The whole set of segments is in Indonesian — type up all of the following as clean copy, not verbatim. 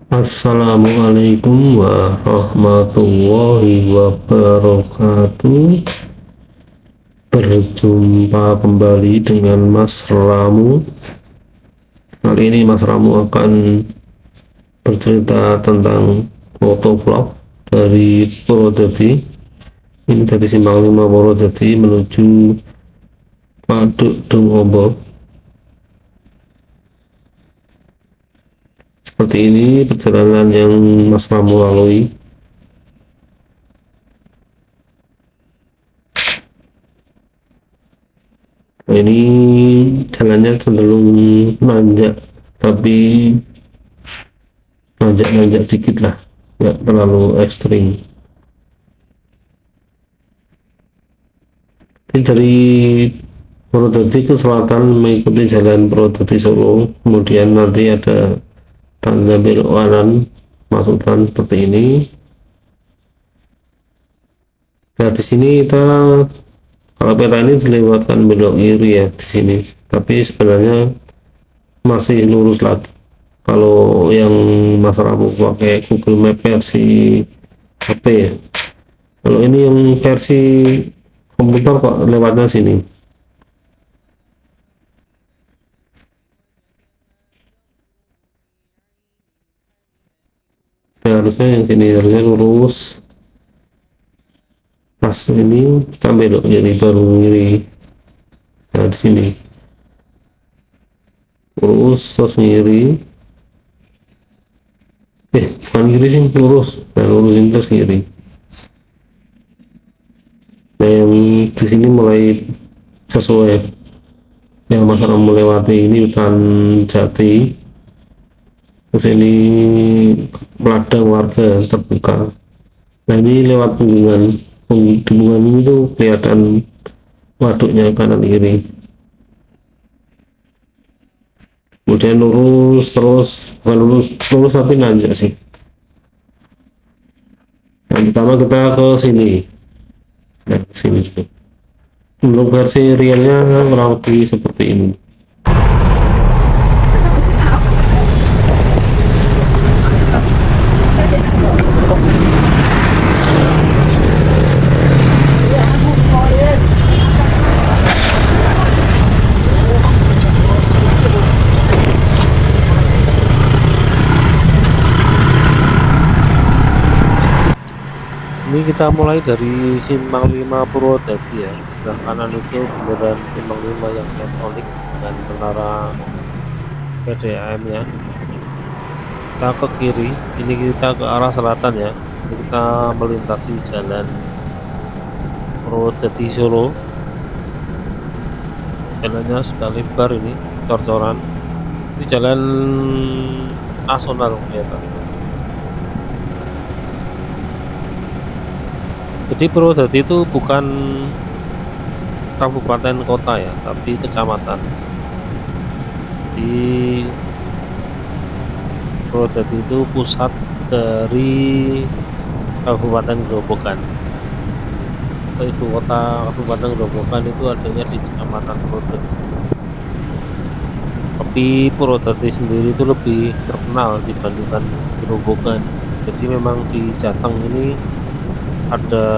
Assalamualaikum warahmatullahi wabarakatuh. Berjumpa kembali dengan Mas Ramu. Kali ini Mas Ramu akan bercerita tentang motovlog dari Purwodadi. Ini dari Simpang 5 Purwodadi menuju Waduk Dungombo. Seperti ini perjalanan yang Mas Ramu lalui. Nah, ini jalannya cenderung nanjak, tapi nanjak-nanjak dikit lah, nggak terlalu ekstrim. Ini dari Purwodadi ke selatan mengikuti jalan Purwodadi Solo, kemudian nanti ada tanda belok kanan masukkan seperti ini. Nah, di sini kita kalau peta ini dilewatkan belok kiri ya di sini, tapi sebenarnya masih lurus lagi. Kalau yang Mas Ramu pakai Google Map versi HP ya. Kalau ini yang versi komputer kok lewatnya sini. Nah, harusnya yang sini harusnya lurus. Pas ini kita belok jadi baru kiri. Nah, di sini lurus terus kiri. Bukan kiri sih, lurus. Nah, lurusin terus kiri. Nah, yang di sini mulai sesuai yang masalah melewati ini hutan jati. Terus ini ladang warga terbuka. Nah, ini lewat bendungan ini tuh kelihatan waduknya kanan kiri. Kemudian lurus terus, bukan lurus tapi nanjak sih. Nah, pertama kita ke sini. Nah, sini untuk versi realnya kurang lebih seperti ini. Ini kita mulai dari Simpang 5 Purwodadi ya. Sebelah kanan itu beneran Simpang 5 yang elektronik dengan menara PDAM ya. Kita ke kiri, ini kita ke arah selatan ya. Ini kita melintasi jalan Purwodadi Solo. Jalannya sudah lebar ini, cor-coran. Ini jalan nasional kelihatan. Jadi Purwodadi itu bukan kabupaten kota ya, tapi kecamatan. Di Purwodadi itu pusat dari Kabupaten Grobogan. Ibu kota Kabupaten Grobogan itu adanya di Kecamatan Purwodadi. Tapi Purwodadi sendiri itu lebih terkenal dibandingkan Grobogan. Jadi memang di Jateng ini ada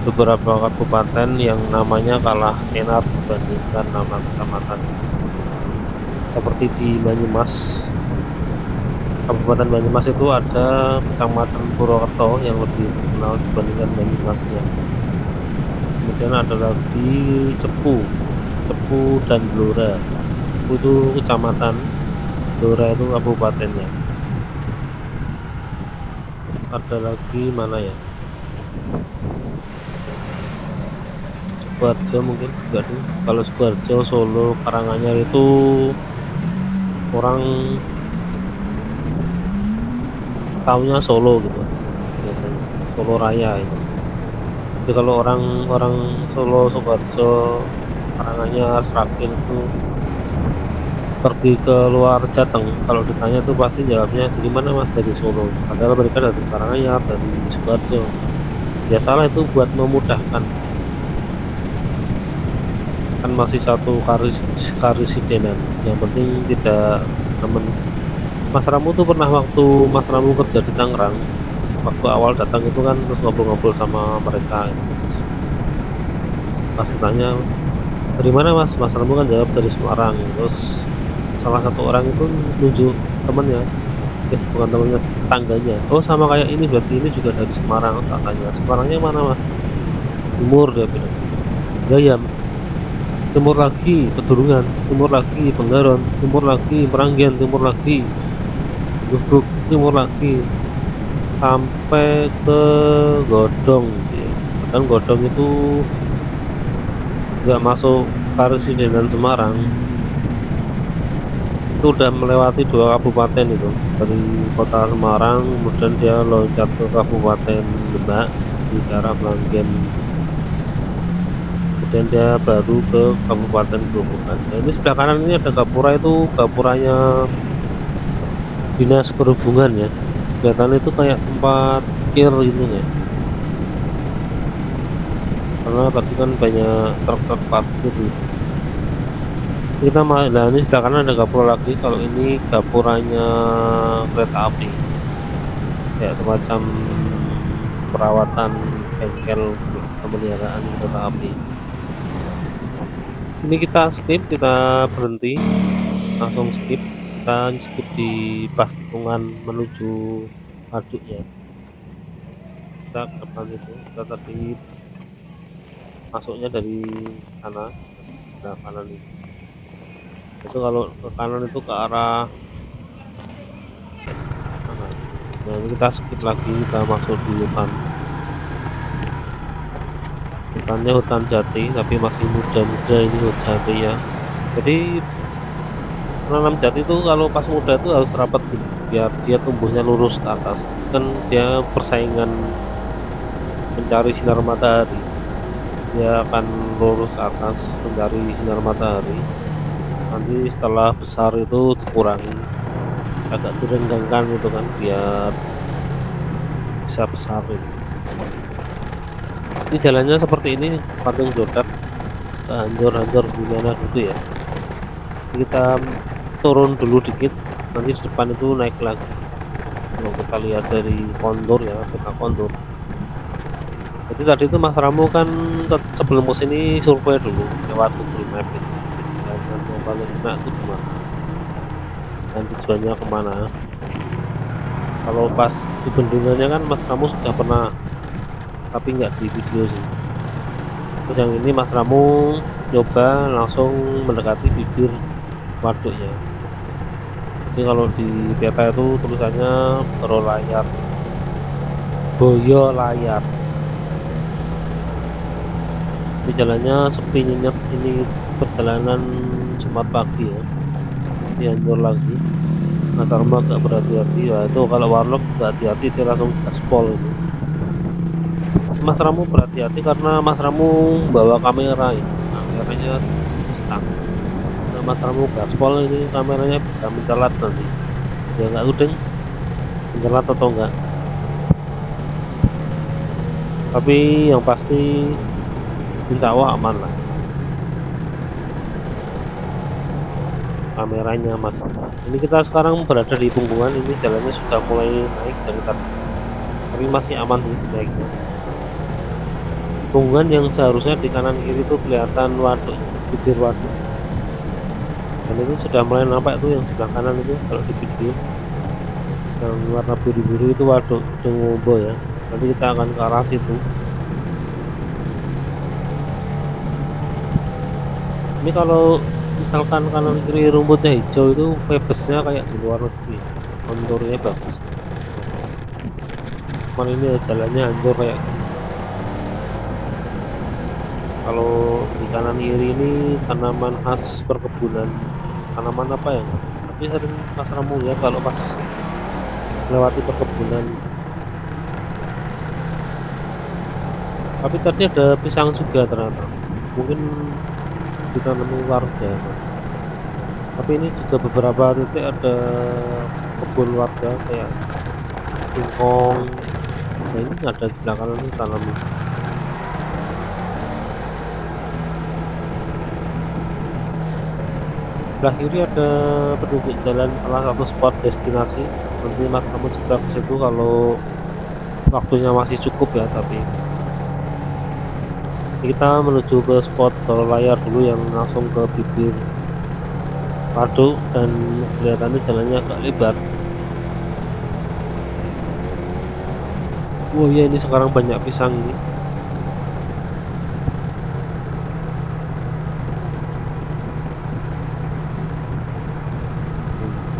beberapa kabupaten yang namanya kalah tenar dibandingkan nama kecamatan. Seperti di Banyumas, Kabupaten Banyumas itu ada Kecamatan Purwokerto yang lebih terkenal dibandingkan Banyumasnya. Kemudian ada lagi Cepu dan Blora. Cepu itu kecamatan, Blora itu kabupatennya. Ada lagi mana ya, Sukoharjo mungkin enggak tuh. Kalau Sukoharjo, Solo, Karanganyar itu orang tahunya Solo gitu aja biasanya, Solo Raya itu. Jadi kalau orang Solo, Sukoharjo, Karanganyar, Sragen itu pergi ke luar Jateng, kalau ditanya tuh pasti jawabnya dari mana Mas, dari Solo, padahal mereka dari Karanganyar, dari Sukoharjo. Ya salah, itu buat memudahkan, kan masih satu karisidenan, yang penting tidak Mas Ramu tuh pernah waktu Mas Ramu kerja di Tangerang, waktu awal datang itu kan terus ngobrol-ngobrol sama mereka, terus pas ditanya, "Dari mana Mas?" Mas Ramu kan jawab, "Dari Semarang." Terus salah satu orang itu nunjuk temennya, bukan temennya sih, tetangganya, "Oh sama kayak ini, berarti ini juga dari Semarang." Terus tak tanya, "Semarangnya mana Mas?" "Timur," dia bilang. "Lah ya, timur lagi Pedurungan, timur lagi Benggaron, timur lagi Meranggen, timur lagi Gubuk, timur lagi sampai ke Godong," gitu ya. Padahal Godong itu nggak masuk Karesidenan Semarang, itu udah melewati 2 kabupaten itu. Dari kota Semarang, kemudian dia loncat ke Kabupaten Demak di daerah Blanggen, kemudian dia baru ke Kabupaten Grobogan. Nah, ini sebelah kanan ini ada gapura, itu gapuranya Dinas Perhubungan ya. Kelihatannya itu kayak tempat parkir gitu ya. Karena tadi kan banyak truk-truk parkir gitu. Nah ini sebelah kanan ada gapura lagi, kalau ini gapuranya kereta api. Kayak semacam perawatan bengkel pemeliharaan kereta api. Ini kita skip, kita berhenti, langsung skip. Kita skip di pas tikungan menuju waduknya. Kita ke depan itu, kita tadi masuknya dari sana, dari sebelah kanan itu. Itu kalau ke kanan itu ke arah mana? Nah ini kita skip lagi, kita masuk di hutan. Hutannya hutan jati, tapi masih muda-muda ini hutan jati ya. Jadi menanam jati itu kalau pas muda itu harus rapat gitu, biar dia tumbuhnya lurus ke atas. Kan dia persaingan mencari sinar matahari. Dia akan lurus ke atas mencari sinar matahari. Nanti setelah besar itu dikurangi, agak direnggangkan gitu kan, biar bisa besar gitu. Ini jalannya seperti ini, Patung Jodat, hancur-hancur gimana gitu ya. Kita turun dulu dikit, nanti di depan itu naik lagi. Kalau kita lihat dari kontur ya, peta kontur. Jadi tadi itu Mas Ramu kan sebelum kesini survei dulu lewat Google Map itu, jalan yang paling enak itu di mana dan tujuannya kemana. Kalau pas di bendungannya kan Mas Ramu sudah pernah, tapi nggak di video sih. Terus yang ini Mas Ramu coba langsung mendekati bibir waduknya. Jadi kalau di peta itu tulisannya Boyo Layar. Ini jalannya sepi nyenyak, ini perjalanan Jumat pagi ya. Ini hancur lagi. Mas Ramu agak berhati-hati ya, itu kalau warlock nggak hati-hati dia langsung gaspol itu. Mas Ramu berhati-hati karena Mas Ramu bawa kamera ini, kameranya stang. Nah, Mas Ramu gaspol ini kameranya bisa mencelat nanti. Ya nggak udeng mencelat atau enggak. Tapi yang pasti insya Allah aman lah. Kameranya Mas. Ini kita sekarang berada di Punggungan, ini jalannya sudah mulai naik dari tadi. Tapi masih aman sih naiknya. Punggungan yang seharusnya di kanan kiri itu kelihatan waduk, bibir waduk. Dan itu sudah mulai nampak tuh yang sebelah kanan itu kalau di video. Yang warna biru-biru itu waduk Dengombo ya. Nanti kita akan ke arah situ. Ini kalau misalkan kanan kiri rumputnya hijau itu pebesnya kayak di luar negeri, konturnya bagus. Cuman ini jalannya hancur kayak gini. Kalau di kanan kiri ini tanaman khas perkebunan, tanaman apa ya, tapi sering Mas Ramu ya kalau pas melewati perkebunan. Tapi tadi ada pisang juga ternyata, mungkin ditanami warga. Tapi ini juga beberapa titik ada kebun warga kayak singkong. Nah ini ada di sebelah kanan ini tanam. Sebelah kiri ada petunjuk jalan salah satu spot destinasi, nanti Mas kamu coba ke situ kalau waktunya masih cukup ya tapi. Kita menuju ke spot Solo Layar dulu yang langsung ke bibir waduk dan kelihatannya jalannya agak lebar. Oh iya ini sekarang banyak pisang ini.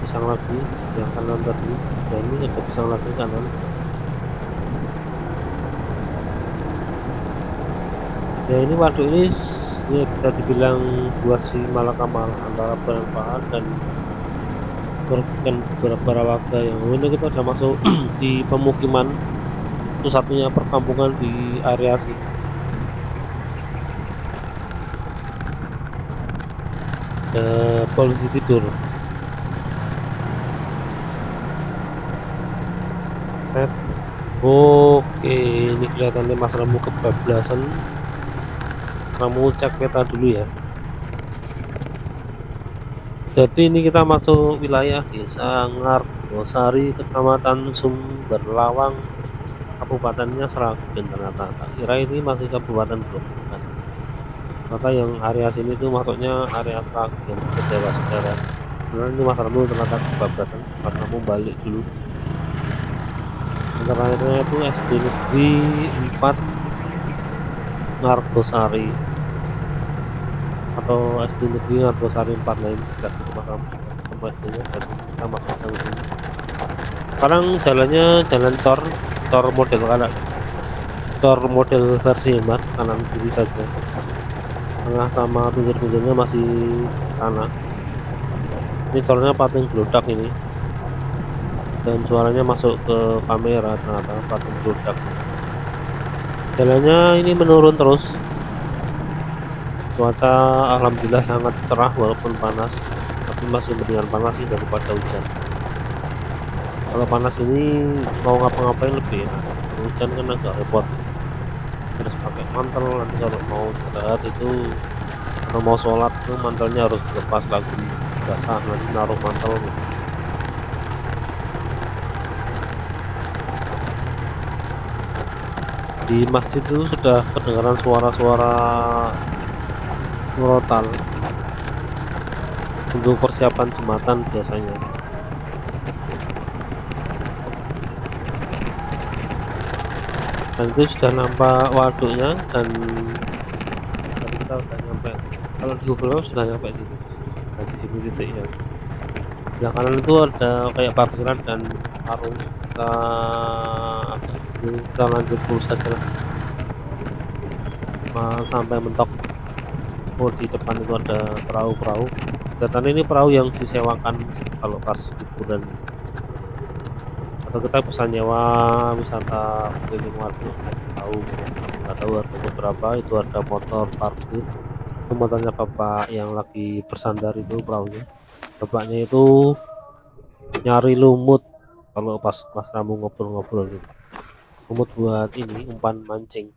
Pisang lagi sebelah kanan tadi, dan ini ada pisang lagi kanan. Ya ini waduk ini ya bisa dibilang buah si malakama antara bermanfaat dan merugikan beberapa warga yang ini kita udah masuk di pemukiman satu-satunya perkampungan di area sini. Polisi tidur. Tet. Oke, ini kelihatannya Mas Ramu kebablasan. Kamu cek peta dulu ya. Jadi ini kita masuk wilayah Desa Ngargosari, Kecamatan Sumberlawang, Kabupatennya Sragen ternyata. Tak kira ini masih Kabupaten Grobogan. Ternyata yang area sini tuh masuknya area Sragen, saudara-saudara. Sebenarnya ini Mas Ramu ternyata kebablasan. Mas Ramu balik dulu. Terakhirnya itu SD Negeri 4 Ngargosari atau SD Negeri Ngargosari 4 lain juga itu Mas Ramu ketemu SD-nya, jadi kita masuk ke sini. Sekarang jalannya jalan cor model kanan, cor model versi hemat, kanan kiri saja, tengah sama pinggir-pinggirnya masih tanah. Ini cornya pating gelodak ini, dan suaranya masuk ke kamera ternyata pating gelodak. Jalannya ini menurun terus. Cuaca alhamdulillah sangat cerah walaupun panas, tapi masih mendingan panas sih daripada hujan. Kalau panas ini mau ngapa-ngapain lebih enak, hujan kan agak repot, harus pakai mantel. Nanti kalau mau istirahat itu atau mau sholat tuh mantelnya harus lepas lagi, basah nanti naruh mantel. Di masjid itu sudah kedengaran suara-suara murotal untuk persiapan jumatan biasanya, dan itu sudah nampak waduknya. Dan tadi kita udah nyampe, kalau di Google Maps sudah nyampe sini. Nah di sini titiknya, sebelah kanan itu ada kayak parkiran dan warung. Kita lanjut terus saja lah sampai mentok. Oh di depan itu ada perahu-perahu, dan ini perahu yang disewakan kalau pas liburan, atau kita bisa nyewa wisata keliling waduk naik perahu. Nggak tahu harganya berapa. Itu ada motor parkir, itu motornya bapak yang lagi bersandar itu perahunya. Bapaknya itu nyari lumut kalau pas Mas Ramu ngobrol-ngobrol gitu. Lumut buat ini umpan mancing.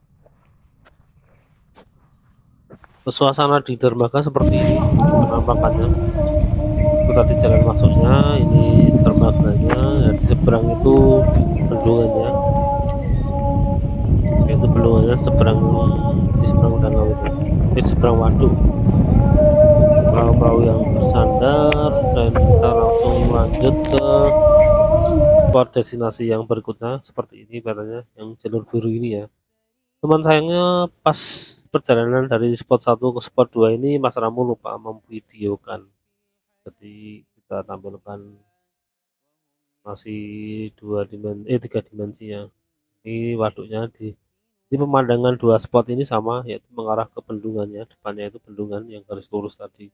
Suasana di dermaga seperti ini penampakannya. Itu tadi jalan masuknya, ini dermaganya ya, di seberang itu bendungannya, yaitu bendungannya seberang, di seberang danau itu, di seberang waduk. Perahu-perahu yang bersandar, dan kita langsung lanjut ke spot destinasi yang berikutnya. Seperti ini katanya yang jalur biru ini ya. Teman sayangnya pas perjalanan dari spot 1 ke spot 2 ini Mas Ramu lupa memvideokan, jadi kita tampilkan masih 3 dimensi ya. Ini waduknya di pemandangan 2 spot ini sama, yaitu mengarah ke bendungannya. Depannya itu bendungan yang garis lurus tadi.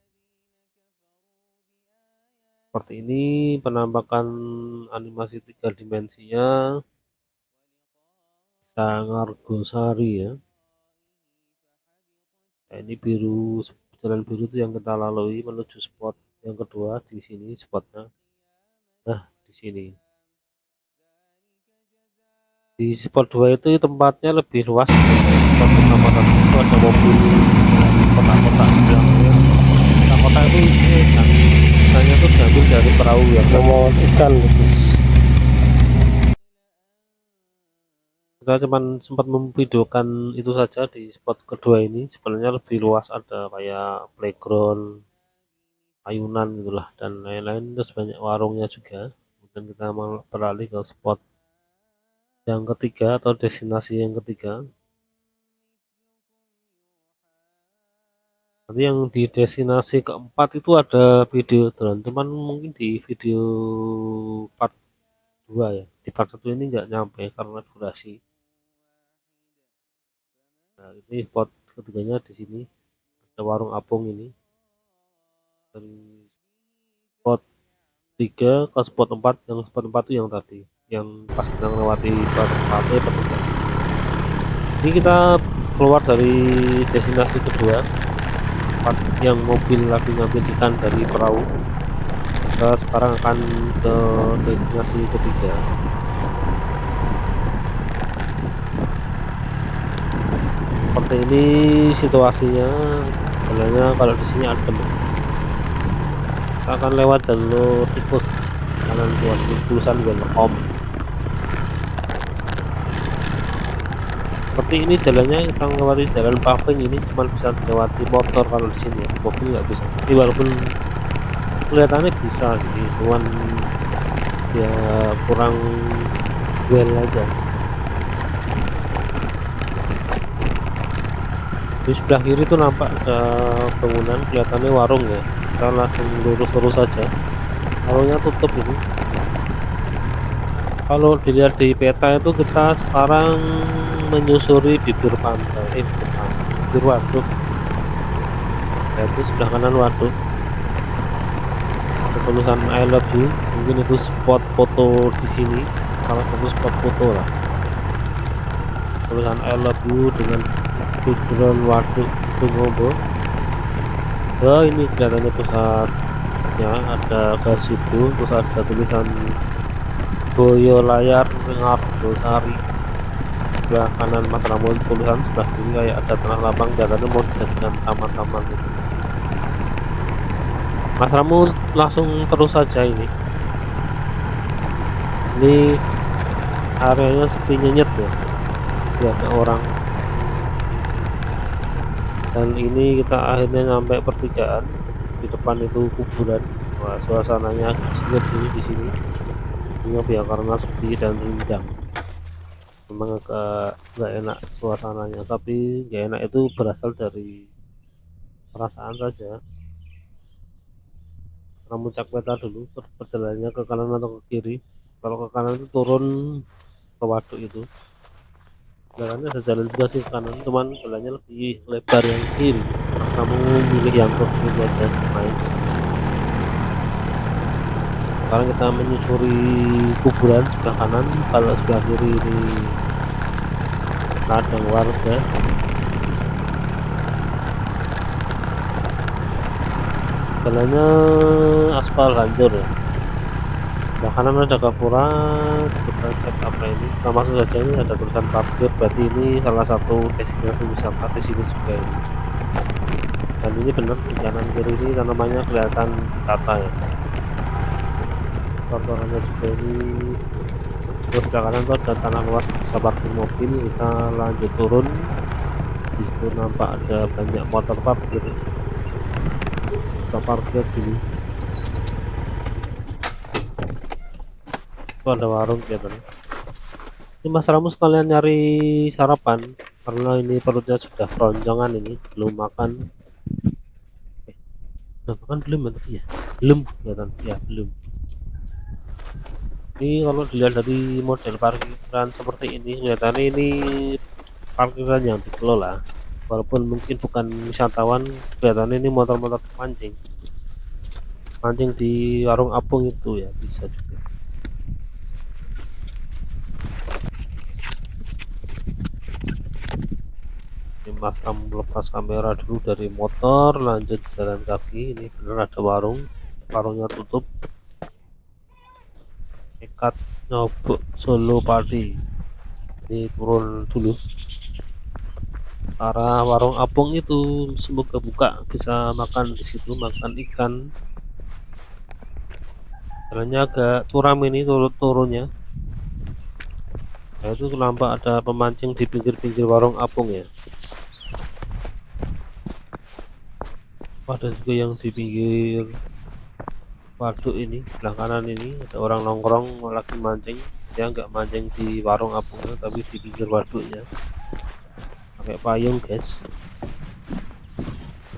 Seperti ini penampakan animasi 3 dimensinya Sangargosari ya. Nah, ini biru, jalan biru itu yang kita lalui menuju spot yang kedua. Di sini spotnya. Nah, di sini. Di spot 2 itu tempatnya lebih luas. Spot pertama tadi itu ada mobil kotak-kotak sebelahnya, kotak itu isinya ikan. Ikannya tuh diambil dari perahu ya kan. mau ikan gitu. Kita cuman sempat memvideokan itu saja di spot kedua ini. Sebenarnya lebih luas, ada kayak playground, ayunan gitulah dan lain-lain, terus banyak warungnya juga. Kemudian kita beralih ke spot yang ketiga atau destinasi yang ketiga. Nanti yang di destinasi keempat itu ada video drone, cuman mungkin di video part 2 ya. Di part 1 ini nggak nyampe karena durasi. Nah, ini spot ketiganya di sini. Ada warung apung ini. Dari spot 3 ke spot 4, yang spot 4 itu yang tadi. Yang pas kita melewati pantai petunjuk. Ini kita keluar dari destinasi kedua, tempat yang mobil lagi ngambil ikan dari perahu. Kita sekarang akan ke destinasi ketiga. Seperti ini situasinya. Sebenarnya kalau di sini adem. Kita akan lewat jalur tikus kanan buat tulisan welcome. Seperti ini jalannya, kita melewati jalan paving ini cuma bisa dilewati motor kalau di sini ya. Mobil nggak bisa. Jadi walaupun kelihatannya bisa gitu, cuman ya kurang well aja. Di sebelah kiri tuh nampak ada bangunan, kelihatannya warung ya. Kita langsung lurus saja. Warungnya tutup ini. Kalau dilihat di peta itu kita sekarang menyusuri bibir pantai, bibir waduk. Ya, itu sebelah kanan waduk. Ada tulisan I love you. Mungkin itu spot foto di sini, salah satu spot foto lah. Tulisan I love you dengan background waduk Tunggobo. Oh, ini kelihatannya pusatnya, ada gazebo, terus ada tulisan Boyolayar Ngardosari. Sebelah kanan Mas Ramon tulisan, sebelah kiri kayak ada tanah lapang, kelihatannya mau dijadikan taman-taman gitu. Mas Ramon langsung terus saja ini. Ini areanya sepi nyenyet ya, tidak ada orang. Dan ini kita akhirnya sampai pertigaan. Di depan itu kuburan. Wah, suasananya agak senyap ini di sini. Senyap ya karena sepi dan rindang. Memang agak nggak enak suasananya, tapi nggak enak itu berasal dari perasaan saja. Setelah muncak peta dulu, perjalanannya ke kanan atau ke kiri. Kalau ke kanan itu turun ke waduk itu. Jalannya ada jalan juga sih ke kanan, cuman jalannya lebih lebar yang kiri. Mas kamu milih yang ke kiri aja main. Sekarang kita menyusuri kuburan sebelah kanan, kalau sebelah kiri ini ladang warga. Jalannya aspal hancur ya. Sebelah kanan ada gapura, kita cek apa ini. Nah, masuk saja, ini ada tulisan parkir, berarti ini salah satu destinasi wisata di sini juga ini. Dan ini benar di kanan kiri ini tanamannya kelihatan ditata ya. Trotoarnya juga ini. Terus sebelah kanan tuh ada tanah luas bisa parkir mobil. Kita lanjut turun. Di situ nampak ada banyak motor parkir. Kita parkir dulu. Itu ada warung kelihatan. Ini Mas Ramu sekalian nyari sarapan karena ini perutnya sudah keroncongan, ini belum makan. Udah makan belum ya tadi ya? Belum kelihatan ya, belum. Ini kalau dilihat dari model parkiran seperti ini, kelihatannya ini parkiran yang dikelola. Walaupun mungkin bukan wisatawan, kelihatannya ini motor-motor mancing di warung apung itu ya, bisa juga. Ini Mas Ram lepas kamera dulu dari motor, lanjut jalan kaki. Ini benar ada warungnya tutup. Nekat nyobok Solo Party. Ini turun dulu. arah warung apung itu, semoga buka bisa makan di situ, makan ikan. Jalannya agak curam ini turunnya. Nah itu nampak ada pemancing di pinggir-pinggir warung apung ya. Ada juga yang di pinggir waduk ini, sebelah kanan ini ada orang nongkrong lagi mancing. Dia nggak mancing di warung apungnya, tapi di pinggir waduknya. Pakai payung guys.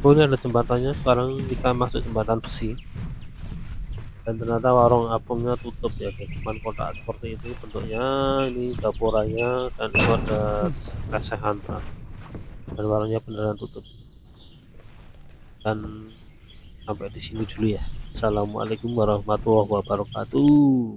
Oh ini ada jembatannya, sekarang kita masuk jembatan besi. Dan ternyata warung apungnya tutup ya guys, cuman kotak seperti itu bentuknya. Ini dapuranya dan itu ada lesehan dan warungnya beneran tutup. Dan sampai di sini dulu ya. Assalamualaikum warahmatullahi wabarakatuh.